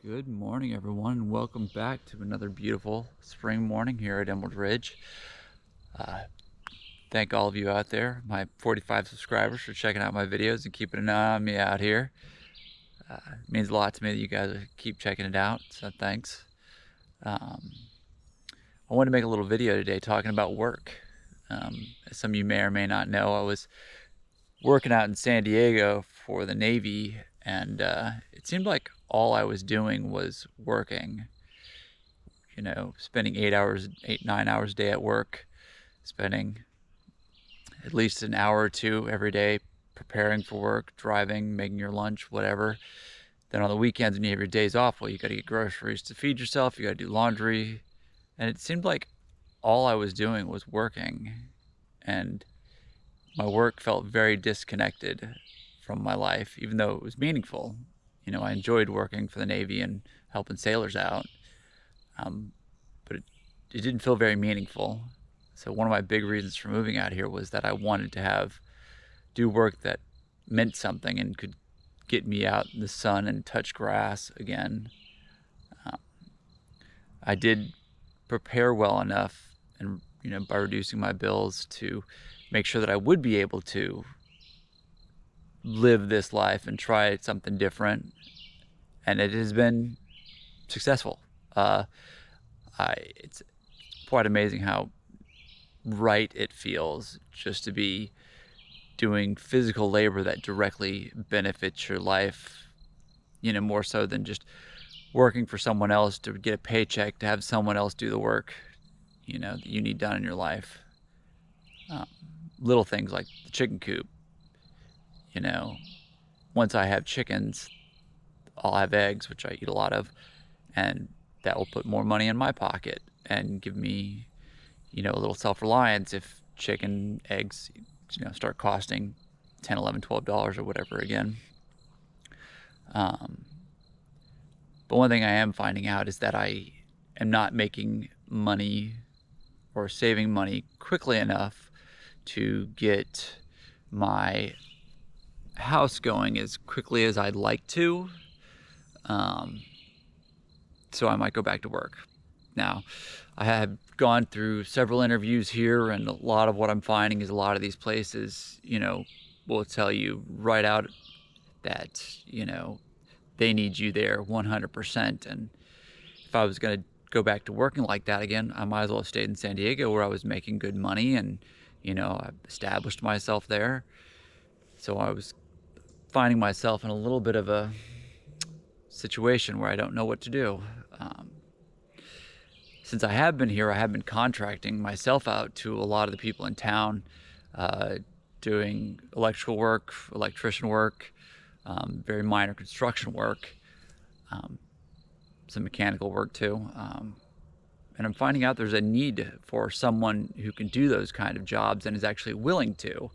Good morning, everyone, and welcome back to another beautiful spring morning here at Emerald Ridge. Thank all of you out there, my 45 subscribers, for checking out my videos and keeping an eye on me out here. It means a lot to me that you guys keep checking it out, so thanks. I wanted to make a little video today talking about work. As some of you may or may not know, I was working out in San Diego for the Navy, and it seemed like all I was doing was working. You know, spending 9 hours a day at work, spending at least an hour or two every day preparing for work, driving, making your lunch, whatever. Then on the weekends when you have your days off, well, you got to get groceries to feed yourself, you got to do laundry. And it seemed like all I was doing was working. And my work felt very disconnected from my life, even though it was meaningful. You know, I enjoyed working for the Navy and helping sailors out. But it didn't feel very meaningful. So one of my big reasons for moving out here was that I wanted to do work that meant something and could get me out in the sun and touch grass again. I did prepare well enough, and by reducing my bills, to make sure that I would be able to live this life and try something different, and it has been successful. It's quite amazing how right it feels just to be doing physical labor that directly benefits your life, more so than just working for someone else to get a paycheck, to have someone else do the work, that you need done in your life. Little things like the chicken coop, once I have chickens, I'll have eggs, which I eat a lot of, and that will put more money in my pocket and give me, a little self-reliance if chicken eggs, start costing $10, $11, $12 or whatever again. But one thing I am finding out is that I am not making money or saving money quickly enough to get my house going as quickly as I'd like to. So I might go back to work. Now, I have gone through several interviews here, and a lot of what I'm finding is a lot of these places, will tell you right out that, they need you there 100%. And if I was going to go back to working like that again, I might as well have stayed in San Diego, where I was making good money and, I established myself there. So I was finding myself in a little bit of a situation where I don't know what to do. Since I have been here, I have been contracting myself out to a lot of the people in town, doing electrical work, electrician work, very minor construction work, some mechanical work too. And I'm finding out there's a need for someone who can do those kind of jobs and is actually willing to.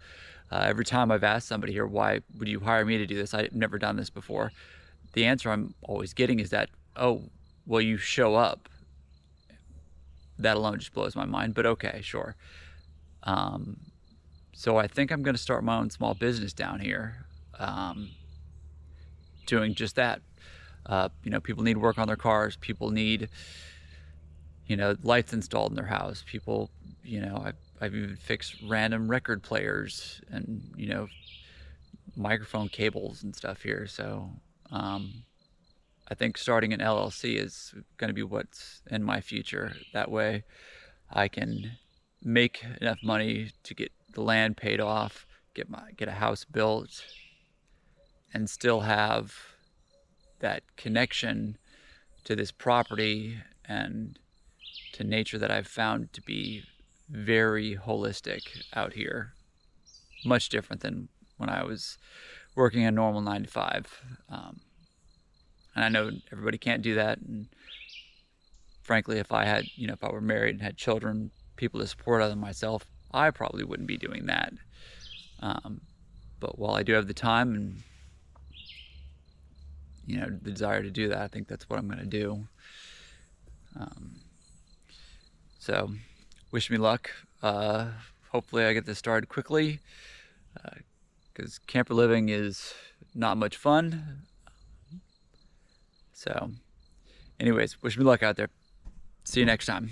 Every time I've asked somebody here, why would you hire me to do this? I've never done this before. The answer I'm always getting is that, oh, well, you show up. That alone just blows my mind, but okay, sure. So I think I'm going to start my own small business down here, doing just that. People need work on their cars. People need, lights installed in their house. People, I've even fixed random record players and, microphone cables and stuff here. So I think starting an LLC is going to be what's in my future. That way I can make enough money to get the land paid off, get a house built, and still have that connection to this property and to nature that I've found to be very holistic out here. Much different than when I was working a normal 9 to 5. And I know everybody can't do that. And frankly, if I had, if I were married and had children, people to support other than myself, I probably wouldn't be doing that. But while I do have the time and, the desire to do that, I think that's what I'm going to do. So wish me luck. Hopefully I get this started quickly, because camper living is not much fun. So Anyways, wish me luck out there. See you next time.